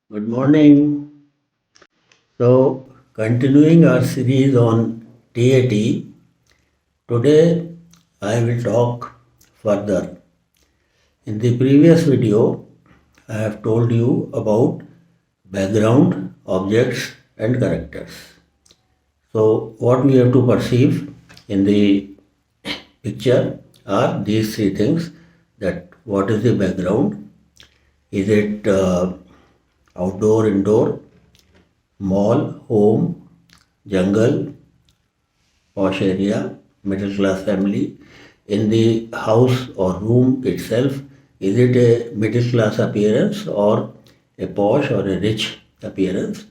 Good morning. Continuing our series on TAT, today I will talk further. In the previous video, I have told you about background, objects, and characters. So, what we have to perceive in the picture are these three things: that what is the background? Is it outdoor, indoor, mall, home, jungle, posh area, middle class family? In the house or room itself, is it a middle class appearance or a posh or a rich appearance?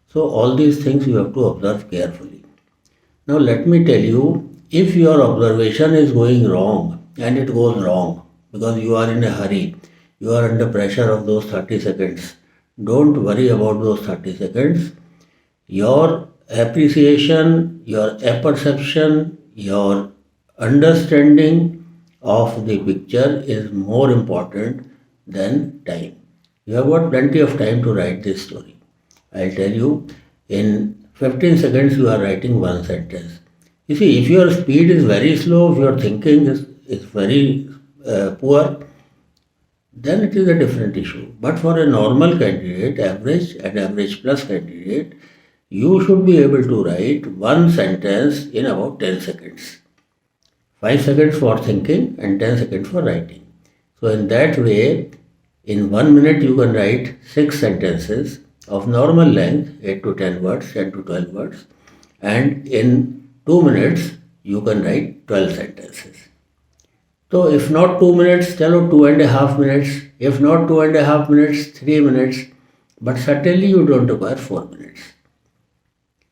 So, all these things you have to observe carefully. Now, let me tell you, if your observation is going wrong and it goes wrong because you are in a hurry, you are under pressure of those 30 seconds, don't worry about those 30 seconds. Your appreciation, your apperception, your understanding of the picture is more important than time. You have got plenty of time to write this story. I'll tell you, in 15 seconds you are writing one sentence. You see, if your speed is very slow, if your thinking is very poor, then it is a different issue. But for a normal candidate, average and average plus candidate, you should be able to write one sentence in about 10 seconds. 5 seconds for thinking and 10 seconds for writing. So, in that way, in 1 minute you can write 6 sentences of normal length, 8 to 10 words, 10 to 12 words, and in 2 minutes you can write 12 sentences. So if not 2 minutes, chalo 2.5 minutes. If not 2.5 minutes, 3 minutes. But certainly you don't require 4 minutes.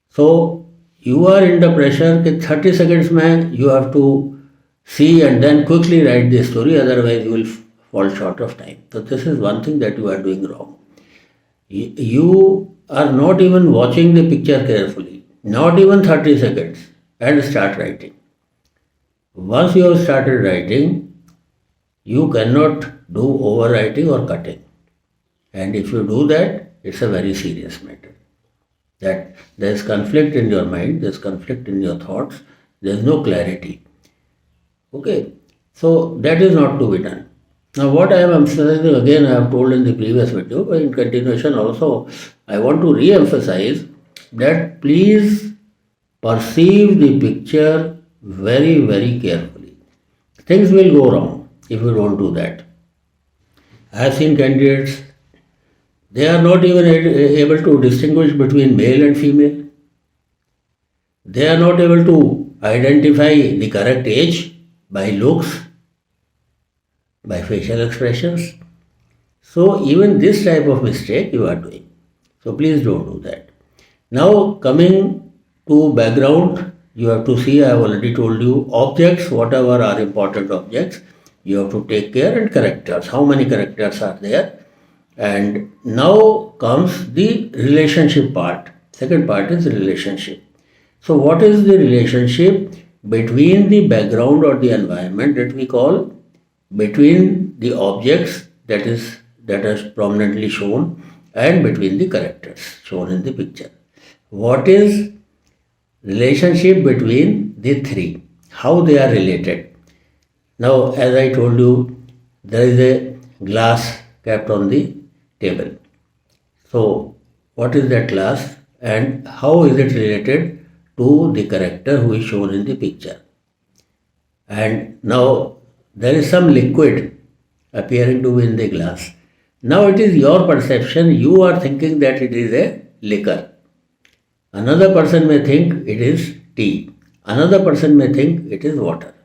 So you are under pressure that 30 seconds mein you have to see and then quickly write the story, otherwise you will fall short of time. So this is one thing that you are doing wrong. You are not even watching the picture carefully, not even 30 seconds, and start writing. Once you have started writing, you cannot do overwriting or cutting. And if you do that, it's a very serious matter. That there is conflict in your mind, there is conflict in your thoughts, there is no clarity. Okay, so that is not to be done. Now, what I am emphasizing again, I have told in the previous video, but in continuation also, I want to re emphasize that please perceive the picture very, very carefully. Things will go wrong if you don't do that. I have seen candidates, they are not even able to distinguish between male and female. They are not able to identify the correct age by looks, by facial expressions. So, even this type of mistake you are doing. So, please don't do that. Now, coming to background, you have to see, I have already told you, objects, whatever are important objects, you have to take care, and characters. How many characters are there? And now comes the relationship part. Second part is relationship. So, what is the relationship between the background or the environment that we call between the objects that is prominently shown and between the characters shown in the picture? What is relationship between the three? How they are related? Now, as I told you, there is a glass kept on the table. So, what is that glass and how is it related to the character who is shown in the picture? And now there is some liquid appearing to be in the glass. Now it is your perception, you are thinking that it is a liquor. Another person may think it is tea. Another person may think it is water.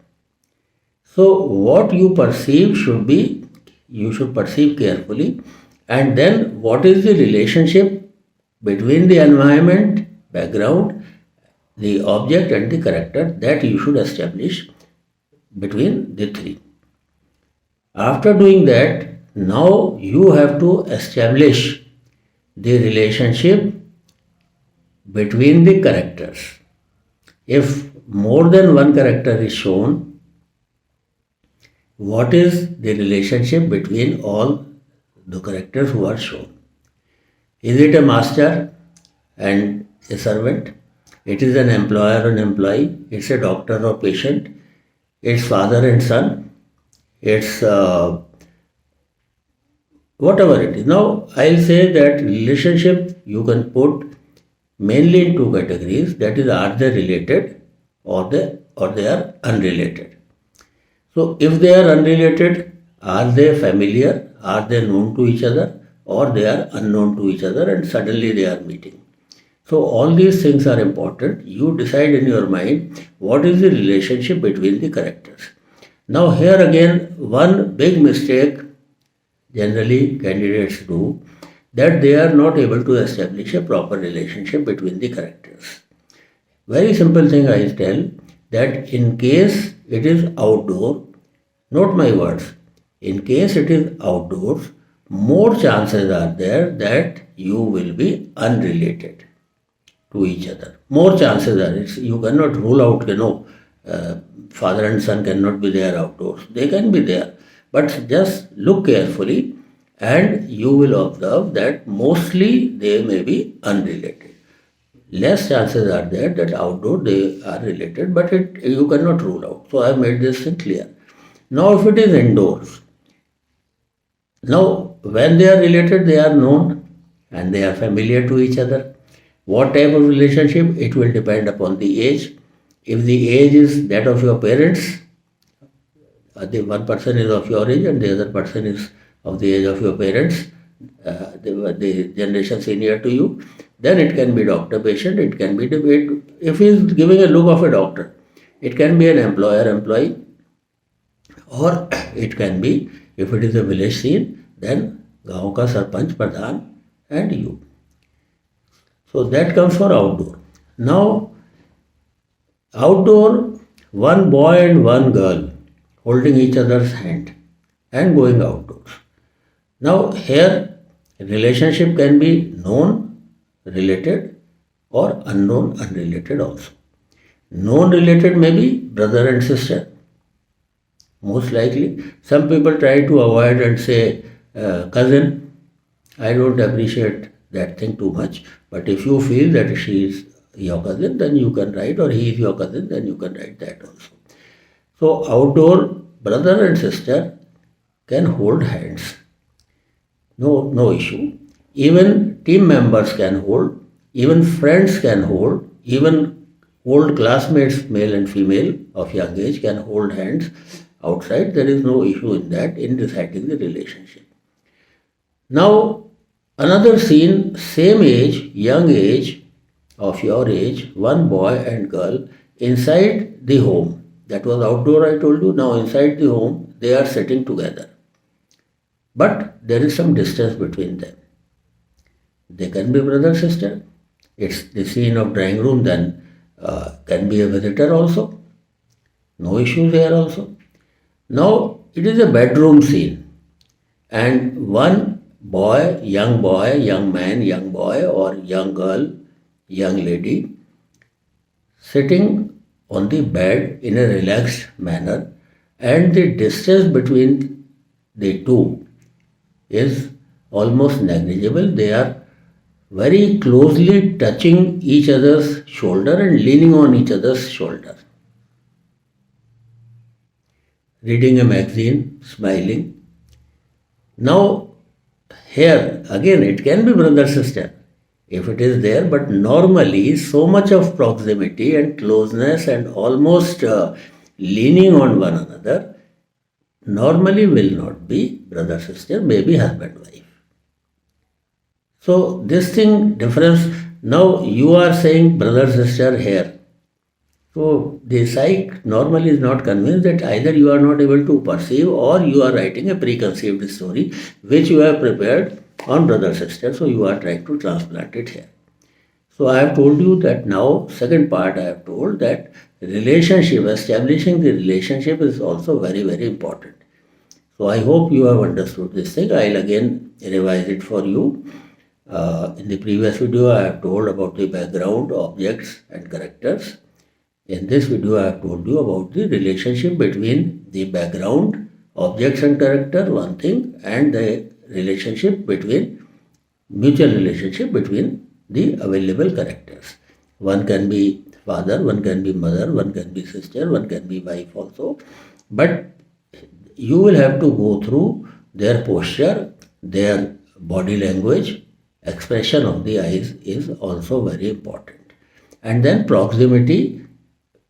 So what you perceive should be, you should perceive carefully, and then what is the relationship between the environment, background, the object and the character, that you should establish between the three. After doing that, now you have to establish the relationship between the characters. If more than one character is shown, what is the relationship between all the characters who are shown? Is it a master and a servant? It is an employer and employee. It's a doctor or patient. It's father and son. It's whatever it is. Now, I'll say that relationship you can put mainly in two categories. That is, are they related or they are unrelated. So, if they are unrelated, are they familiar? Are they known to each other? Or they are unknown to each other and suddenly they are meeting. So all these things are important. You decide in your mind what is the relationship between the characters. Now here again one big mistake generally candidates do, that they are not able to establish a proper relationship between the characters. Very simple thing I tell, that in case it is outdoor, note my words, in case it is outdoors, more chances are there that you will be unrelated to each other. More chances are, you cannot rule out, father and son cannot be there outdoors. They can be there. But just look carefully and you will observe that mostly they may be unrelated. Less chances are there that outdoor they are related, but you cannot rule out. So I have made this thing clear. Now if it is indoors, now when they are related, they are known and they are familiar to each other. What type of relationship? It will depend upon the age. If the age is that of your parents, the one person is of your age and the other person is of the age of your parents, the generation senior to you, then it can be doctor-patient, it can be debate. If he is giving a look of a doctor, it can be an employer-employee, or it can be, if it is a village scene, then गांव का सरपंच प्रधान and you. So that comes for outdoor. Now, outdoor, one boy and one girl holding each other's hand and going outdoors. Now here, relationship can be known, related, or unknown, unrelated also. Known related may be brother and sister, most likely. Some people try to avoid and say cousin. I don't appreciate that thing too much. But if you feel that she is your cousin, then you can write, or he is your cousin, then you can write that also. So outdoor, brother and sister can hold hands. No issue. Even team members can hold, even friends can hold, even old classmates, male and female of young age, can hold hands outside. There is no issue in that, in deciding the relationship. Now, another scene, same age, young age, of your age, one boy and girl inside the home. That was outdoor, I told you. Now inside the home, they are sitting together. But there is some distance between them. They can be brother, sister. It's the scene of drawing room, then can be a visitor also. No issues here also. Now it is a bedroom scene. And one boy, young man, young boy, or young girl, young lady, sitting on the bed in a relaxed manner, and the distance between the two is almost negligible. They are very closely touching each other's shoulder and leaning on each other's shoulder. Reading a magazine, smiling. Now, here again it can be brother sister if it is there, but normally so much of proximity and closeness and almost leaning on one another normally will not be brother sister, maybe husband wife. So this thing difference, now you are saying brother sister here. So the psych normally is not convinced, that either you are not able to perceive or you are writing a preconceived story which you have prepared on brother sister, so you are trying to transplant it here. So I have told you that now, second part I have told that relationship, establishing the relationship is also very, very important. So I hope you have understood this thing. I will again revise it for you. In the previous video I have told about the background, objects and characters. In this video I have told you about the relationship between the background, objects and character, one thing, and the relationship between mutual relationship between the available characters. One can be father, one can be mother, one can be sister, one can be wife also. But you will have to go through their posture, their body language, expression of the eyes is also very important. And then proximity,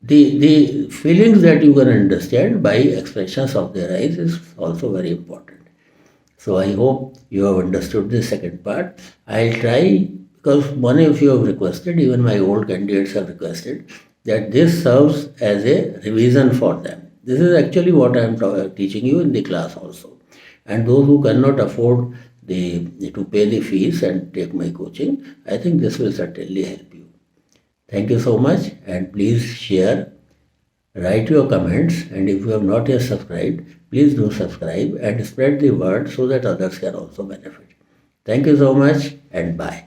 the feelings that you can understand by expressions of their eyes is also very important. So I hope you have understood the second part. I'll try, because many of you have requested, even my old candidates have requested, that this serves as a revision for them. This is actually what I am teaching you in the class also. And those who cannot afford to pay the fees and take my coaching, I think this will certainly help you. Thank you so much, and please share, write your comments, and if you have not yet subscribed, please do subscribe and spread the word so that others can also benefit. Thank you so much, and bye.